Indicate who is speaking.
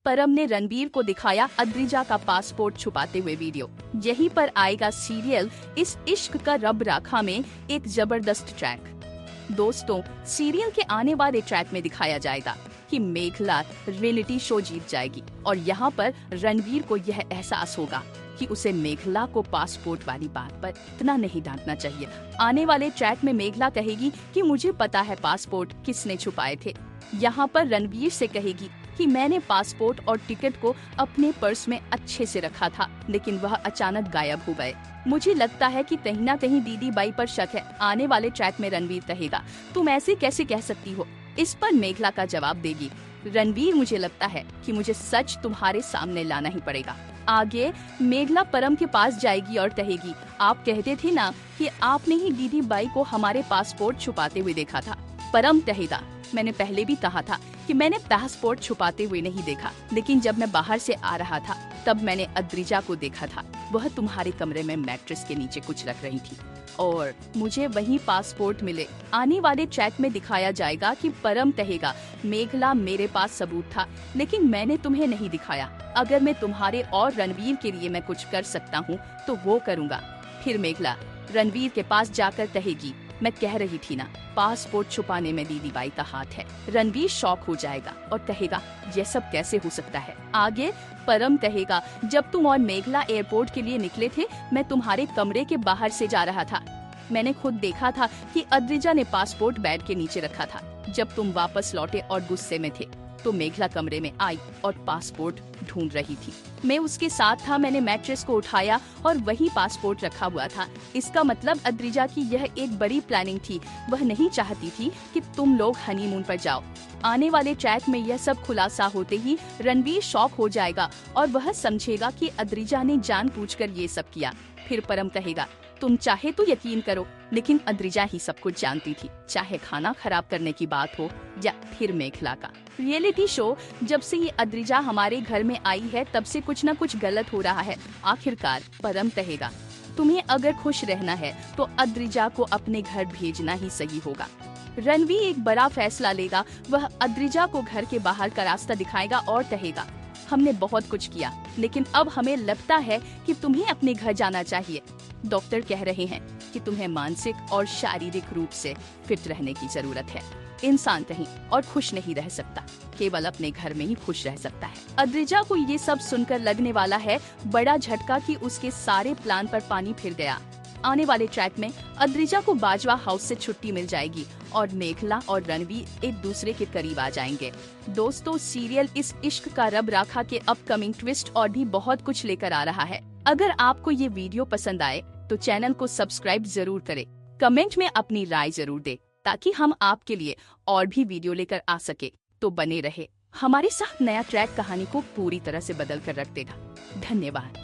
Speaker 1: परम ने रणवीर को दिखाया अद्रिजा का पासपोर्ट छुपाते हुए वीडियो। यहीं पर आएगा सीरियल इस इश्क का रब राखा में एक जबरदस्त ट्रैक। दोस्तों, सीरियल के आने वाले ट्रैक में दिखाया जाएगा कि मेघला रियलिटी शो जीत जाएगी और यहाँ पर रणवीर को यह एहसास होगा कि उसे मेघला को पासपोर्ट वाली बात पर इतना नहीं डांटना चाहिए। आने वाले ट्रैक में मेघला कहेगी कि मुझे पता है पासपोर्ट किसने छुपाए थे। यहाँ पर रणवीर से कहेगी कि मैंने पासपोर्ट और टिकट को अपने पर्स में अच्छे से रखा था, लेकिन वह अचानक गायब हो गए। मुझे लगता है कि कहीं न कहीं दीदी बाई पर शक है। आने वाले ट्रैक में रणवीर कहेगा, तुम ऐसे कैसे कह सकती हो। इस पर मेघला का जवाब देगी, रणवीर मुझे लगता है कि मुझे सच तुम्हारे सामने लाना ही पड़ेगा। आगे मेघला परम के पास जाएगी और कहेगी, आप कहते थे ना कि आपने ही दीदी बाई को हमारे पासपोर्ट छुपाते हुए देखा था। परम कहेगा, मैंने पहले भी कहा था कि मैंने पासपोर्ट छुपाते हुए नहीं देखा, लेकिन जब मैं बाहर से आ रहा था तब मैंने अद्रिजा को देखा था। वह तुम्हारे कमरे में मैट्रेस के नीचे कुछ रख रही थी और मुझे वही पासपोर्ट मिले। आने वाले ट्रैक में दिखाया जाएगा कि परम कहेगा, मेघला मेरे पास सबूत था लेकिन मैंने तुम्हें नहीं दिखाया। अगर मैं तुम्हारे और रणवीर के लिए मैं कुछ कर सकता हूँ तो वो करूँगा। फिर मेघला रणवीर के पास जाकर कहेगी, मैं कह रही थी ना, पासपोर्ट छुपाने में दीदी बाई का हाथ है। रणवीर शॉक हो जाएगा और कहेगा, यह सब कैसे हो सकता है। आगे परम कहेगा, जब तुम और मेघला एयरपोर्ट के लिए निकले थे मैं तुम्हारे कमरे के बाहर से जा रहा था। मैंने खुद देखा था कि अद्रिजा ने पासपोर्ट बेड के नीचे रखा था। जब तुम वापस लौटे और गुस्से में थे तो मेघला कमरे में आई और पासपोर्ट ढूंढ रही थी। मैं उसके साथ था। मैंने मैट्रेस को उठाया और वही पासपोर्ट रखा हुआ था। इसका मतलब अद्रिजा की यह एक बड़ी प्लानिंग थी। वह नहीं चाहती थी कि तुम लोग हनीमून पर जाओ। आने वाले ट्रैक में यह सब खुलासा होते ही रणवीर शॉक हो जाएगा और वह समझेगा कि अद्रिजा ने जानबूझकर ये सब किया। फिर परम कहेगा, तुम चाहे तो यकीन करो लेकिन अद्रिजा ही सब कुछ जानती थी, चाहे खाना खराब करने की बात हो या फिर मेघला का रियलिटी शो। जब से ये अद्रिजा हमारे घर में आई है तब से कुछ न कुछ गलत हो रहा है। आखिरकार परम कहेगा, तुम्हें अगर खुश रहना है तो अद्रिजा को अपने घर भेजना ही सही होगा। रणवीर एक बड़ा फैसला लेगा। वह अद्रिजा को घर के बाहर का रास्ता दिखाएगा और कहेगा, हमने बहुत कुछ किया लेकिन अब हमें लगता है कि तुम्हें अपने घर जाना चाहिए। डॉक्टर कह रहे हैं कि तुम्हें मानसिक और शारीरिक रूप से फिट रहने की जरूरत है। इंसान कहीं और खुश नहीं रह सकता, केवल अपने घर में ही खुश रह सकता है। अद्रिजा को ये सब सुनकर लगने वाला है बड़ा झटका कि उसके सारे प्लान पर पानी फिर गया। आने वाले ट्रैक में अद्रिजा को बाजवा हाउस से छुट्टी मिल जाएगी और मेघला और रणवीर एक दूसरे के करीब आ जाएंगे। दोस्तों, सीरियल इस इश्क का रब राखा के अपकमिंग ट्विस्ट और भी बहुत कुछ लेकर आ रहा है। अगर आपको ये वीडियो पसंद आए तो चैनल को सब्सक्राइब जरूर करें। कमेंट में अपनी राय जरूर दें ताकि हम आपके लिए और भी वीडियो लेकर आ सके। तो बने रहे हमारे साथ। नया ट्रैक कहानी को पूरी तरह से बदल कर रख देगा। धन्यवाद।